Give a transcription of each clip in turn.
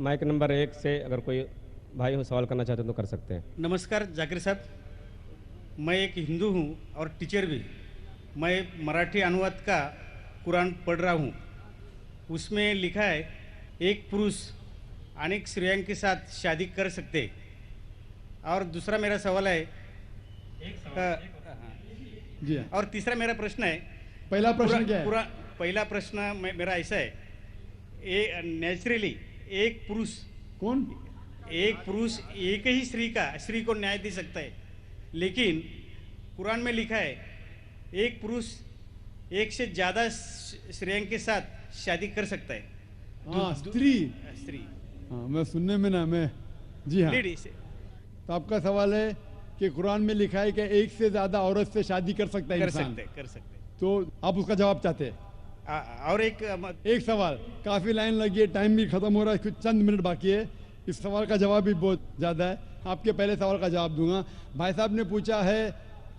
Mic number 1 से अगर कोई भाई हो सवाल करना चाहते हैं तो कर सकते हैं। नमस्कार जाकिर साहब, मैं एक हिंदू हूँ और टीचर भी। मैं मराठी अनुवाद का कुरान पढ़ रहा हूँ। उसमें लिखा है एक पुरुष अनेक स्त्रियों के साथ शादी कर सकते। और दूसरा मेरा सवाल है जी हाँ। और तीसरा मेरा प्रश्न है, पहला प्रश्न क्या है? पहला प्रश्न मेरा ऐसा है, नेचुरली एक पुरुष एक ही स्त्री को न्याय दे सकता है, लेकिन कुरान में लिखा है एक पुरुष एक से ज़्यादा स्त्रियों के साथ शादी कर सकता है। हाँ, स्त्री। हाँ, मैं सुनने में ना मैं जी हाँ। लेडीज। तो आपका सवाल है कि कुरान में लिखा है कि एक से ज्यादा औरत से शादी कर सकता है इंसान। कर सकते। तो आप उसका जवाब चाहते हैं? और एक सवाल, काफी लाइन लगी है, टाइम भी खत्म हो रहा है, कुछ चंद मिनट बाकी है। इस सवाल का जवाब भी बहुत ज्यादा है, आपके पहले सवाल का जवाब दूंगा। भाई साहब ने पूछा है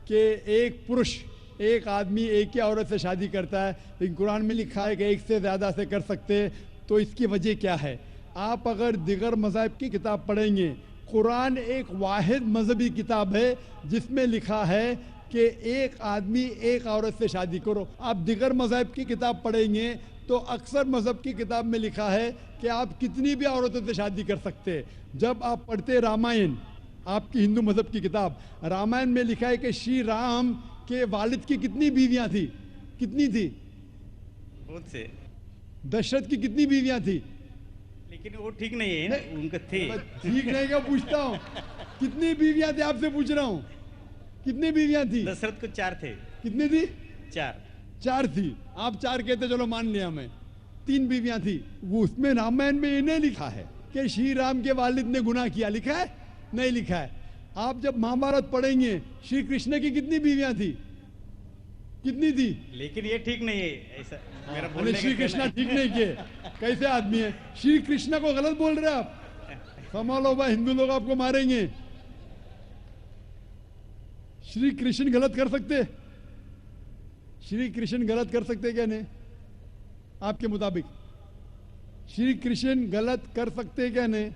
कि एक पुरुष एक आदमी एक ही औरत से शादी करता है, लेकिन कुरान में लिखा है कि एक से ज्यादा से कर सकते, तो इसकी वजह क्या है? आप अगर दिगर मज़हब की किताब पढ़ेंगे, कुरान एक वाहिद मजहबी किताब है जिसमें लिखा है कि एक आदमी एक औरत से शादी करो। आप दिगर मज़हब की किताब पढ़ेंगे तो अक्सर मज़हब की किताब में लिखा है कि आप कितनी भी औरतों से शादी कर सकते हैं। जब आप पढ़ते रामायण, आपकी हिंदू मज़हब की किताब, रामायण में लिखा है कि श्री राम के वालिद की कितनी बीवियां थी? कितनी थी? बहुत से। दशरथ की कितनी बीवियां थी? लेकिन वो ठीक नहीं है ना, उनका थे। ठीक नहीं क्या पूछता हूँ? कितनी बीवियां थी आपसे पूछ रहा हूँ, कितनी बीवियां थी? दशरथ को 4 थे। कितनी थी? 4 थी। आप 4 कहते, चलो मान लिया मैं। 3 बीवियां थी। वो उसमें रामायण में इन्हें लिखा है कि श्री राम के वालिद ने गुनाह किया, लिखा है? नहीं लिखा है। आप जब महाभारत पढ़ेंगे, श्री कृष्ण की कितनी बीवियां थी? कितनी थी? लेकिन ये ठीक नहीं है ऐसा मेरा बोलने का। श्री कृष्ण ठीक नहीं किए, कैसे आदमी है? श्री कृष्ण को गलत बोल रहे आप, संभालो भाई, हिंदू लोग आपको मारेंगे। श्री कृष्ण गलत कर सकते? श्री कृष्ण गलत कर सकते क्या नहीं? आपके मुताबिक श्री कृष्ण गलत कर सकते क्या नहीं?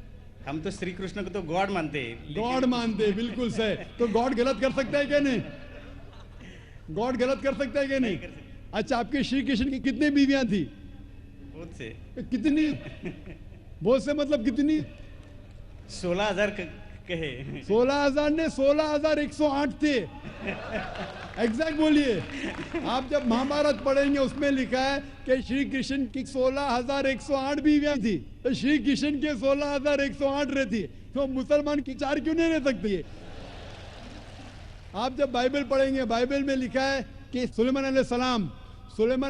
हम तो श्री कृष्ण को तो गॉड मानते हैं। गॉड मानते, बिल्कुल सही। तो गॉड गलत कर सकता है क्या नहीं? गॉड गलत कर सकता है क्या नहीं? अच्छा, आपके श्री कृष्ण की कितनी बीवियां थी? बहुत से। कितनी? बहुत से मतलब कितनी? 16,000 कहे। 16,000 ने 16,108 थे। एग्जैक्ट बोलिए। आप जब महाभारत पढ़ेंगे उसमें लिखा है कि श्री कृष्ण की 16,108 बीवियां थी, तो श्री कृष्ण के 16,108 रहती, तो मुसलमान की 4 क्यों नहीं रह सकती? आप जब बाइबल पढ़ेंगे, बाइबल में लिखा है कि सुलेमान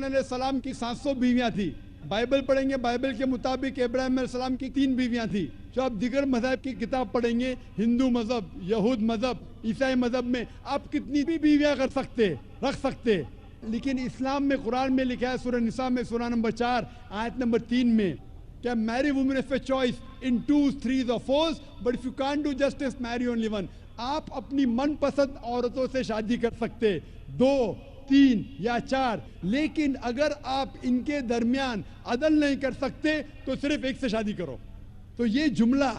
अलैहिस्सलाम की 700 बीवियां थी। बाइबल पढ़ेंगे, बाइबल के मुताबिक इब्राहिम अलैहिस्सलाम की 3 बीवियां थी। जो आप दिगर मज़हब की किताब पढ़ेंगे, हिंदू मज़हब, यहूद मज़हब, ईसाई मज़हब में आप कितनी भी बीवियां कर सकते, रख सकते। लेकिन इस्लाम में, कुरान में लिखा है सूरह निसा में सूरह नंबर 4 आयत नंबर 3 में, क्या marry women if a choice in 2, 3 or 4, but if you can't do justice marry only one. आप अपनी मनपसंद औरतों से शादी कर सकते, 2, 3 या 4, लेकिन अगर आप इनके दरमियान अदल नहीं कर सकते तो सिर्फ एक से शादी करो। तो ये जुमला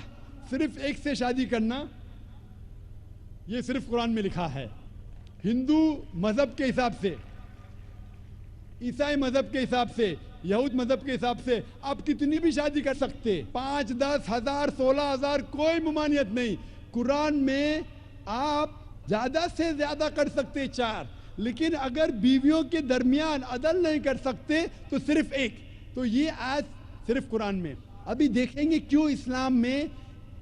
सिर्फ एक से शादी करना, ये सिर्फ कुरान में लिखा है। हिंदू मजहब के हिसाब से, ईसाई मजहब के हिसाब से, यहूद मजहब के हिसाब से आप कितनी भी शादी कर सकते, 5, 10, 1000, 16,000, कोई ममानियत नहीं। कुरान में आप ज्यादा से ज्यादा कर सकते 4, लेकिन अगर बीवियों के दरमियान अदल नहीं कर सकते तो सिर्फ एक। तो ये आज सिर्फ कुरान में। अभी देखेंगे क्यों इस्लाम में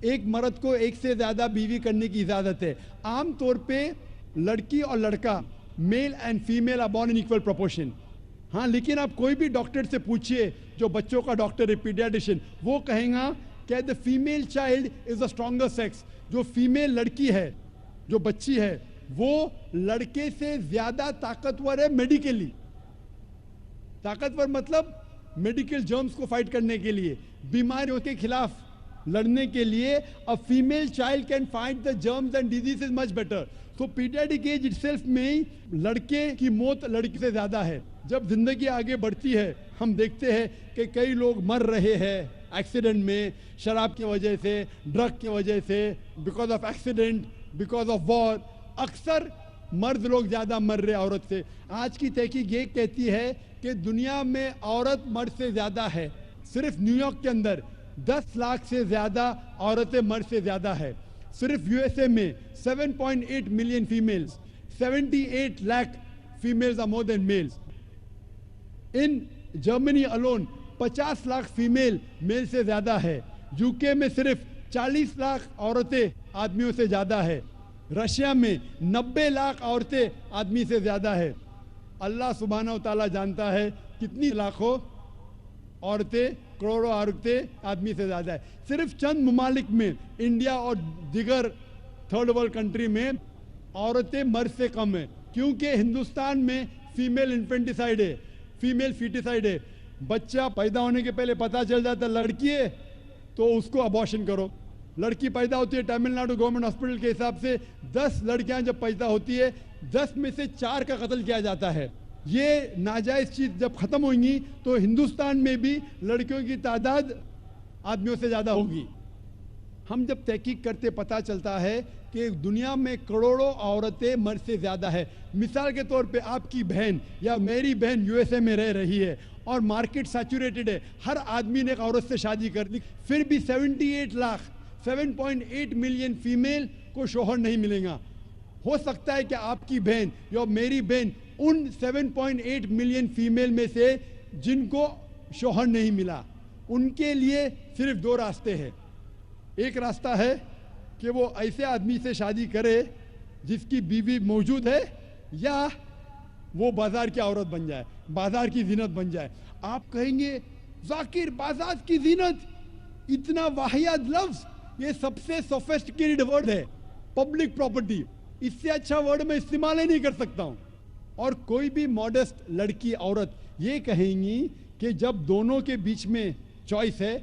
एक मर्द को एक से ज्यादा बीवी करने की इजाजत है। आमतौर पे लड़की और लड़का, male and female are born in equal proportion. हाँ, लेकिन आप कोई भी डॉक्टर से पूछिए, जो बच्चों का डॉक्टर है, पीडियाट्रिशियन, वो कहेगा कि the female child is the stronger sex. जो फीमेल लड़की है, जो बच्ची है, वो लड़के से ज्यादा ताकतवर है मेडिकली। ताकतवर मतलब मेडिकल जर्म्स को फाइट करने के लिए, बीमारियों के खिलाफ लड़ने के लिए। A female child can fight the germs and diseases much better. तो पीडियाट्रिक एज इटसेल्फ में लड़के की मौत लड़की से ज्यादा है। जब जिंदगी आगे बढ़ती है, हम देखते हैं कि कई लोग मर रहे हैं एक्सीडेंट में, शराब की वजह से, ड्रग की वजह से, because of accident, because of war, अक्सर मर्द लोग ज़्यादा मर रहे औरत से। आज की तहकीक ये कहती है कि दुनिया में औरत मर्द से ज़्यादा है। सिर्फ न्यूयॉर्क के अंदर 10 लाख से ज़्यादा औरतें मर्द से ज़्यादा है। सिर्फ यूएसए में 7.8 million females, 78 lakh females are more than males. In Germany alone 50 lakh female male से ज़्यादा है। यूके में सिर्फ 40 लाख औरतें आदमियों से ज़्यादा है। रशिया में 90 लाख औरतें आदमी से ज़्यादा है। अल्लाह सुब्हानहू तआला जानता है कितनी लाखों औरतें, करोड़ों औरतें आदमी से ज़्यादा है। सिर्फ चंद ममालिक में, इंडिया और दिगर थर्ड वर्ल्ड कंट्री में औरतें मर्द से कम है, क्योंकि हिंदुस्तान में फीमेल इन्फेंटिसाइड है, फीमेल फीटिसाइड है। बच्चा पैदा होने के पहले पता चल जाता लड़की है तो उसको अबॉर्शन करो। लड़की पैदा होती है, तमिलनाडु गवर्नमेंट हॉस्पिटल के हिसाब से 10 लड़कियां जब पैदा होती है 10 में से 4 का कत्ल किया जाता है। ये नाजायज़ चीज़ जब ख़त्म होंगी तो हिंदुस्तान में भी लड़कियों की तादाद आदमियों से ज़्यादा होगी। हम जब तहकीक करते पता चलता है कि दुनिया में करोड़ों औरतें मर्द से ज़्यादा है। मिसाल के तौर पे आपकी बहन या मेरी बहन यूएसए में रह रही है और मार्केट सैचुरेटेड है, हर आदमी ने एक औरत से शादी कर ली, फिर भी 78 लाख 7.8 मिलियन फीमेल को शोहर नहीं मिलेगा। हो सकता है कि आपकी बहन या मेरी बहन उन 7.8 मिलियन फीमेल में से जिनको शोहर नहीं मिला, उनके लिए सिर्फ 2 रास्ते हैं। एक रास्ता है कि वो ऐसे आदमी से शादी करे जिसकी बीवी मौजूद है, या वो बाजार की औरत बन जाए, बाजार की जीनत बन जाए। आप कहेंगे जाकिर बाजार की जीनत, इतना वाहियात लफ्ज, ये सबसे सोफिस्टिकेटेड वर्ड है, पब्लिक प्रॉपर्टी, इससे अच्छा वर्ड मैं इस्तेमाल ही नहीं कर सकता हूँ। और कोई भी मॉडेस्ट लड़की औरत ये कहेंगी कि जब दोनों के बीच में चॉइस है,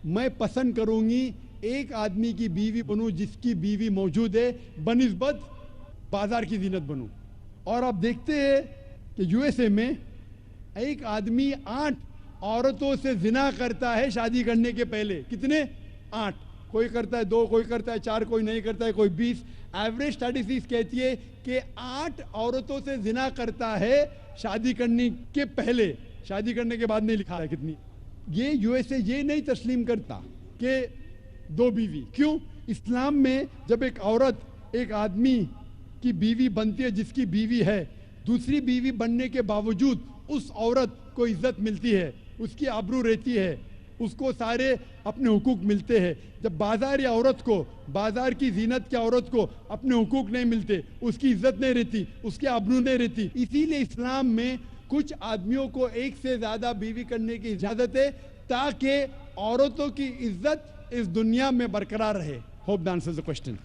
मैं पसंद करूँगी एक आदमी की बीवी बनूं जिसकी बीवी मौजूद है बनिस्बत बाजार की जीनत बनूं। और आप देखते हैं कि यूएसए में एक आदमी 8 औरतों से जिना करता है शादी करने के पहले। कितने? 8। कोई करता है 2, कोई करता है 4, कोई नहीं करता है, कोई 20। एवरेज स्टैटिस्टिक्स कहती है कि 8 औरतों से जिना करता है शादी करने के पहले, शादी करने के बाद नहीं लिखा है कितनी। ये यूएसए ये नहीं तस्लीम करता कि 2 बीवी। क्यों? इस्लाम में जब एक औरत एक आदमी की बीवी बनती है जिसकी बीवी है, दूसरी बीवी बनने के बावजूद उस औरत को इज्जत मिलती है, उसकी आबरू रहती है, उसको सारे अपने हुकूक मिलते हैं। जब बाजारी औरत को, बाजार की जीनत की औरत को अपने हुकूक नहीं मिलते, उसकी इज्जत नहीं रहती, उसकी आबरू नहीं रहती। इसीलिए इस्लाम में कुछ आदमियों को एक से ज़्यादा बीवी करने की इजाज़त है ताकि औरतों की इज्जत इस दुनिया में बरकरार रहे। Hope that answers the question.